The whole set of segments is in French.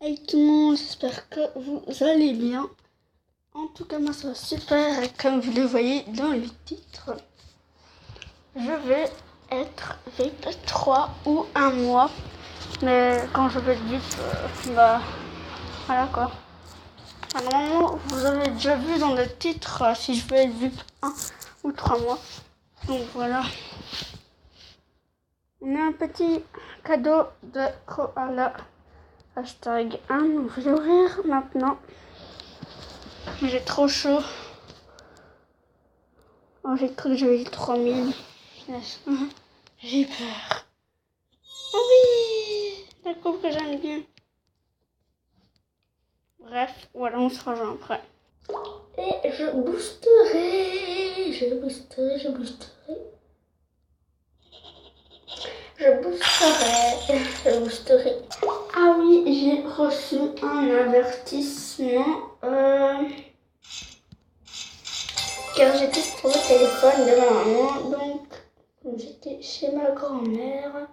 Hey tout le monde, j'espère que vous allez bien. En tout cas, moi ça va super. Et comme vous le voyez dans le titre, je vais être VIP 3 ou 1 mois. Mais quand je vais être VIP, voilà quoi. Normalement, vous avez déjà vu dans le titre si je vais être VIP 1 ou 3 mois. Donc voilà. On a un petit cadeau de Koala. Hashtag 1. Donc je vais l'ouvrir maintenant. J'ai trop chaud. Oh, j'ai cru que j'avais eu 3000. J'ai peur. Oh oui, la coupe que j'aime bien. Bref, voilà, on se rejoint après. Et je boosterai. Je boosterai. Ah oui, j'ai reçu un avertissement. Car j'étais sur le téléphone de ma maman, donc j'étais chez ma grand-mère.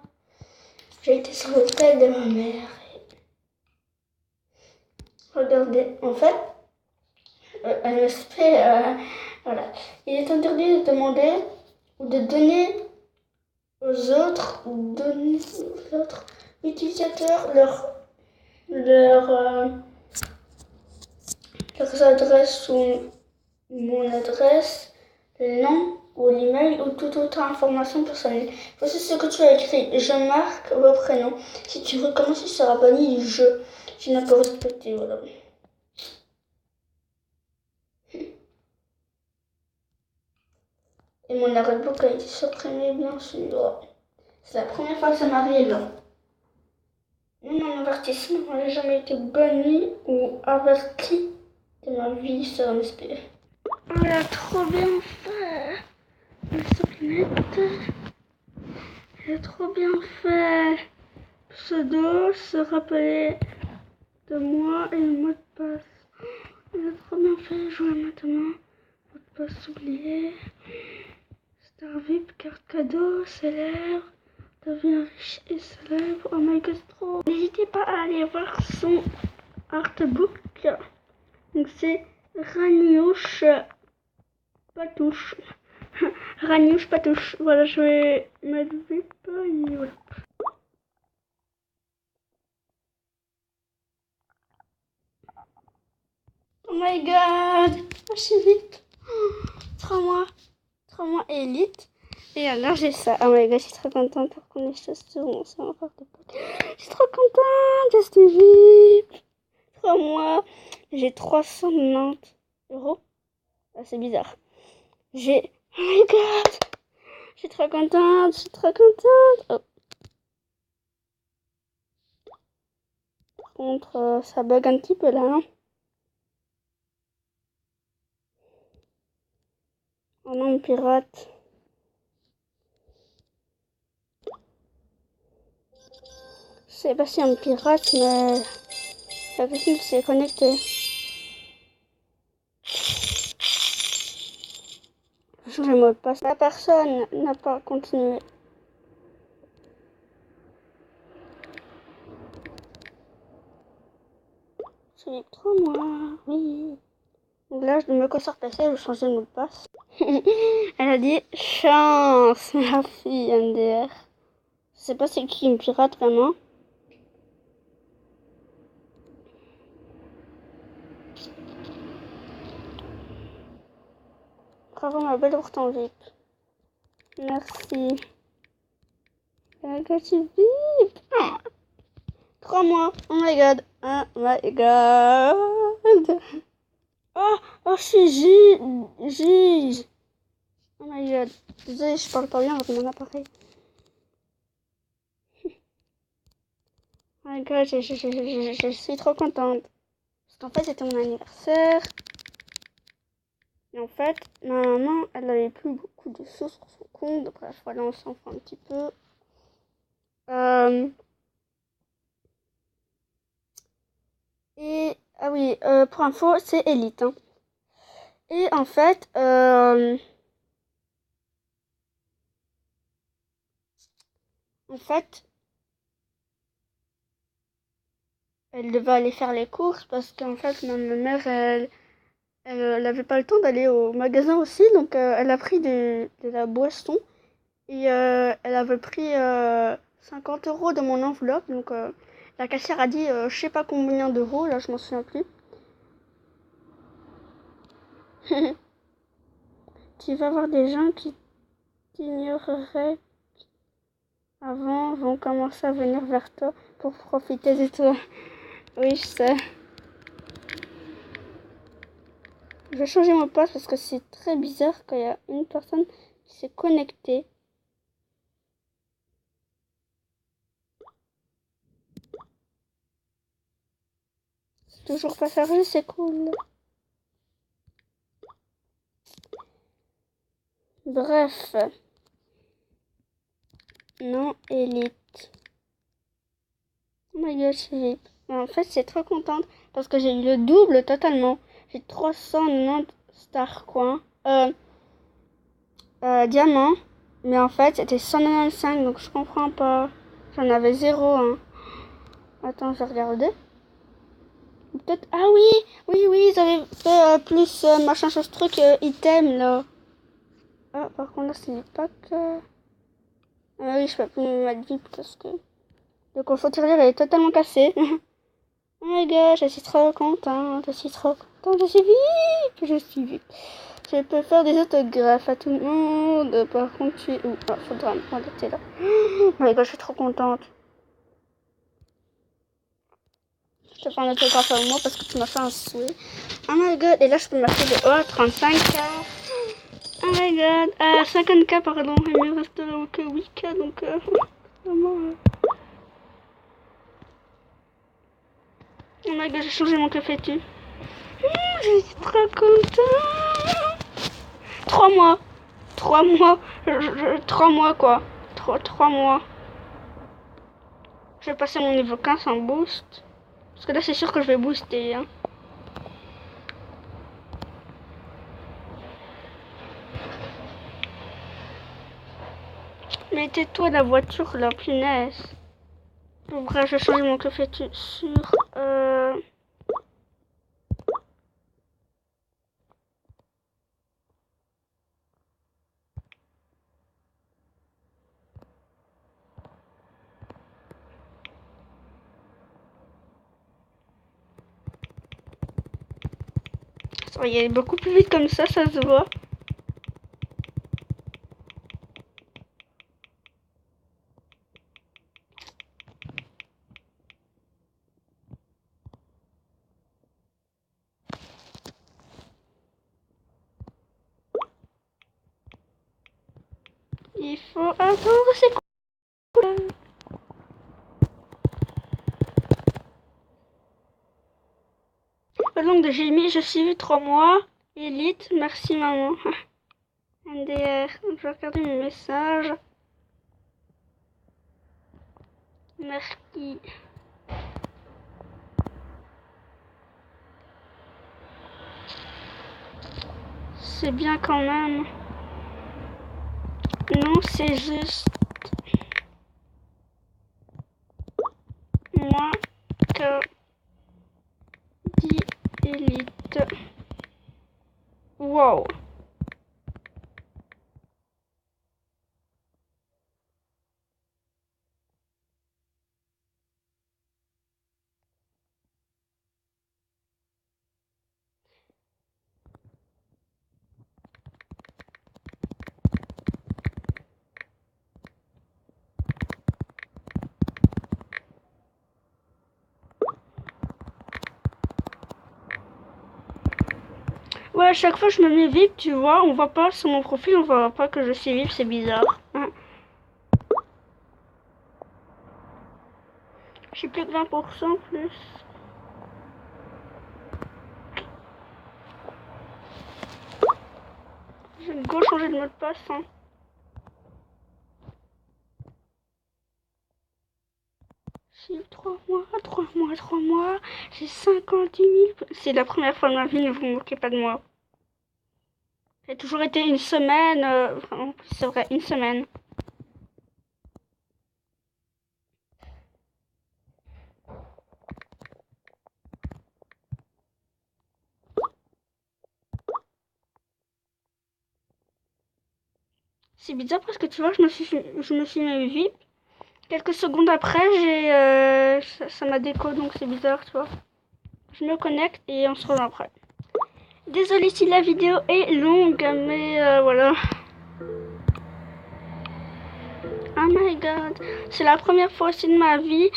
J'ai été sur l'hôtel de ma mère. Regardez, en fait, elle me fait, voilà. Il est interdit de demander ou de donner aux autres utilisateurs leurs adresses ou mon adresse, le nom ou l'email ou toute autre information personnelle. Voici ce que tu as écrit. Je marque vos prénoms. Si tu recommences, il sera banni du jeu. Tu n'as pas respecté, voilà. Et mon arrêt-book a été supprimé, bien sûr. C'est la première fois que ça m'arrive. Même un avertissement, j'ai jamais été banni ou averti de ma vie sur un SP. Oh, elle a trop bien fait. Les souplettes. Elle a trop bien fait. Pseudo, se rappeler de moi et le mot de passe. Elle a trop bien fait. Jouer maintenant. Mot de passe oublié. Star VIP, carte cadeau, célèbre. Devient riche et célèbre. Oh my god, c'est trop. N'hésitez pas à aller voir son artbook. Donc c'est Raniouche Patouche. Raniouche Patouche. Voilà, je vais mettre VIP et voilà. Oh my god, je suis VIP. 3 mois. 3 mois élite. Et alors j'ai ça. Oh my god, je suis trop contente pour qu'on ait choses sur mon porte-pote. Je suis trop contente, je suis VIP. 3 mois. J'ai 390 euros. Ah, c'est bizarre. J'ai... Oh my god. Je suis trop contente, je suis trop contente. Oh. Par contre, ça bug un petit peu là. Hein. Oh non, pirate. Je sais pas si un pirate, mais la personne qui s'est connectée. Je le mot de passe. La personne n'a pas continué. C'est 3 mois, oui. Donc là, je me concerne passer, je changer de mot de passe. Elle a dit chance, ma fille MDR. Je sais pas c'est qui une pirate vraiment. Bravo ma belle pour ton VIP. Merci. Je suis VIP. 3 mois. Oh my god. Oh my god. Oh, je suis Gige. Oh my god. Désolée, je parle pas bien avec mon appareil. Oh my god, je suis trop contente. Parce qu'en fait, c'était mon anniversaire. Et en fait, ma maman, elle avait plus beaucoup de sous sur son compte. Bref, voilà, on s'en fout un petit peu. Et, ah oui, pour info, c'est Elite. Hein. Et en fait, elle devait aller faire les courses parce qu'en fait, ma mère, elle avait pas le temps d'aller au magasin aussi, donc elle a pris de la boisson et elle avait pris 50 € de mon enveloppe. Donc la caissière a dit je sais pas combien d'euros, là je m'en souviens plus. Tu vas voir des gens qui t'ignoreraient avant, vont commencer à venir vers toi pour profiter de toi. Oui, je sais. Je vais changer mon poste parce que c'est très bizarre quand il y a une personne qui s'est connectée. C'est toujours pas chargé, c'est cool. Bref. Non, élite. Oh my god, je suis VIP. En fait, c'est trop contente parce que j'ai eu le double totalement. J'ai 390 stars coins. Diamants. Mais en fait, c'était 195, donc je comprends pas. J'en avais 0, hein. Attends, je vais regarder. Peut-être... Ah oui, oui, ils avaient fait plus machin chose truc item, là. Ah, par contre, là, c'est pas que... Ah oui, je peux plus me mettre VIP parce que... Le confort tirelire est totalement cassé. Oh my god, je suis trop contente, je suis trop contente, je suis VIP, je suis VIP. Je peux faire des autographes à tout le monde. Par contre, tu es où? Ah, faudra me arrêter là. Oh my god, je suis trop contente. Je te fais un autographe à moi parce que tu m'as fait un souhait. Oh my god, et là, je peux m'acheter des 35K. Oh my god, 50K, pardon. Il me reste que 8K, donc vraiment... Oh my god, j'ai changé mon café tu. Je suis trop contente. 3 mois. 3 mois. 3 mois quoi. 3 mois. Je vais passer mon niveau 15 en boost. Parce que là c'est sûr que je vais booster. Hein. Mais tais-toi la voiture là, punaise. Bon bref, je vais changer mon café sur... Ça va y aller beaucoup plus vite comme ça se voit. Il faut attendre, c'est cool. Donc j'ai mis, je suis vu 3 mois. Elite, merci maman. NDR, je vais regarder mes messages. Merci. C'est bien quand même. Non, c'est juste moi que dit élite. Wow. Ouais, à chaque fois je me mets VIP, tu vois, on voit pas sur mon profil, on voit pas que je suis VIP, c'est bizarre. J'ai plus que 20% plus. Je vais go changer de mot de passe. Hein. J'ai 3 mois, 3 mois, 3 mois. J'ai 50 000. C'est la première fois de ma vie, ne vous moquez pas de moi. J'ai toujours été une semaine. Enfin, c'est vrai, une semaine. C'est bizarre parce que tu vois, je me suis mis VIP. Quelques secondes après, ça m'a déco, donc c'est bizarre, tu vois. Je me connecte et on se revoit après. Désolée si la vidéo est longue, mais voilà. Oh my god. C'est la première fois aussi de ma vie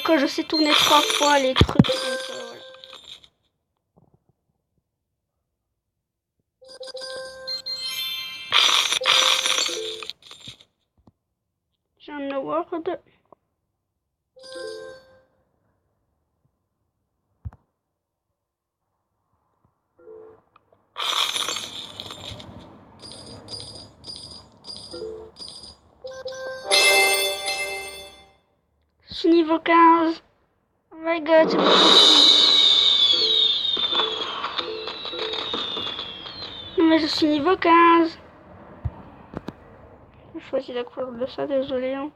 que je sais tourner 3 fois les trucs. Donc, voilà. J'ai un award. Je suis niveau 15. Oh my god, c'est beaucoup. Non mais je suis niveau 15. J'ai choisi la couleur de ça, désolé. Hein.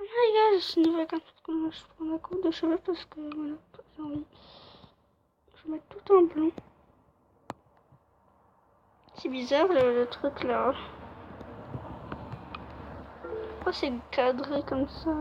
Oh my god, je suis niveau 15 parce que je prends la coupe de cheveux parce que voilà, j'ai envie. Je vais mettre tout en blanc. C'est bizarre le truc là. Pourquoi c'est cadré comme ça?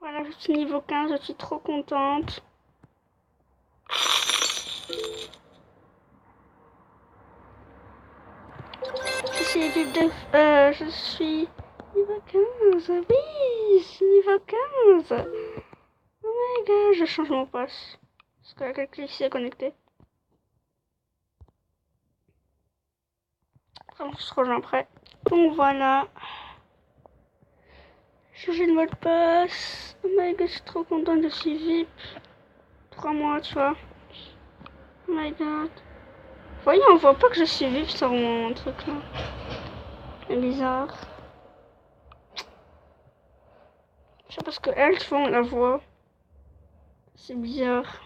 Voilà, je suis niveau 15, je suis trop contente. Je suis niveau 15, oui, je suis niveau 15. Oh my god, je change mon passe. Parce que quelqu'un ici est connecté. Après, on se rejoint après. Donc voilà. Changer de mot de passe. Oh my god, je suis trop contente, je suis VIP. 3 mois, tu vois. Oh my god. Vous voyez, on voit pas que je suis VIP sur mon truc là. C'est bizarre. Je sais parce que elle, tu vois, on la voit. C'est bizarre.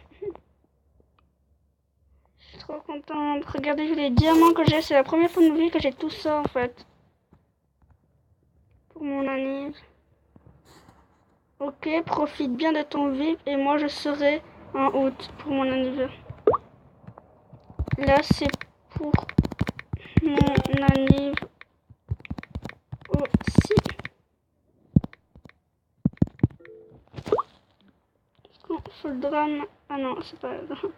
Je suis trop contente. Regardez les diamants que j'ai. C'est la première fois de ma vie que j'ai tout ça en fait. Pour mon anniv. Ok, profite bien de ton VIP et moi je serai en août pour mon anniversaire. Là c'est pour mon anniv aussi. Oh, faut le drame. Ah non, c'est pas le drame.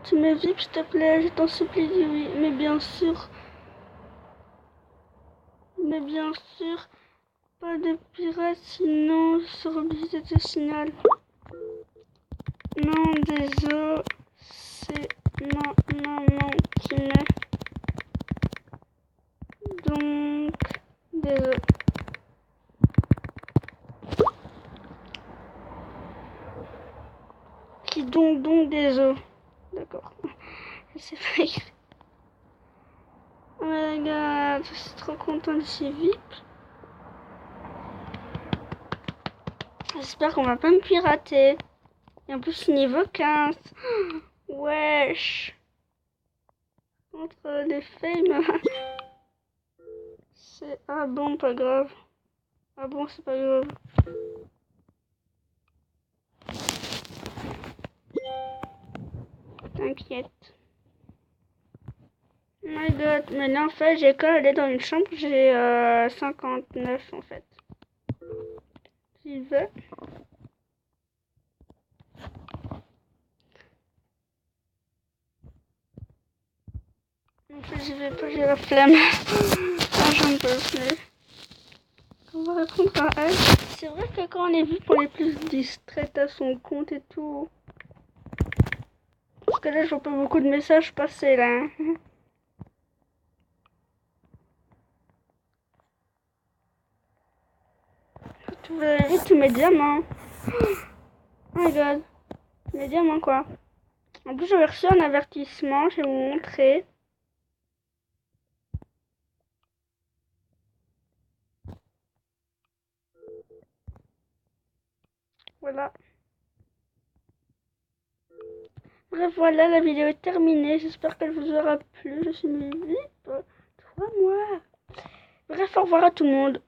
Tu me VIP s'il te plaît, je t'en supplie, dis oui. Mais bien sûr. Mais bien sûr. Pas de pirates, sinon je serai obligé de te signaler. Non, désolé, c'est ma maman qui met. Donc, désolé. Qui donc, désolé. D'accord. Je sais pas écrire. Oh my god, je suis trop contente de ces VIP. J'espère qu'on va pas me pirater. Et en plus, niveau 15. Wesh. Contre les fames. C'est... Ah bon, pas grave. Ah bon, c'est pas grave. T'inquiète. Oh my god, mais là en fait, j'ai quand aller dans une chambre, j'ai 59 en fait. J'y vais. En fait, j'y vais pas, j'ai la flemme. Ah, j'en peux plus. On va répondre à elle. C'est vrai que quand on est vu pour les plus distraites à son compte et tout. Parce que là, je vois pas beaucoup de messages passer là. Tu veux vite tous mes diamants. Oh my god. Mes diamants quoi. En plus, j'avais reçu un avertissement, je vais vous montrer. Voilà. Bref, voilà, la vidéo est terminée. J'espère qu'elle vous aura plu. Je suis mis vite 3 mois. Bref, au revoir à tout le monde.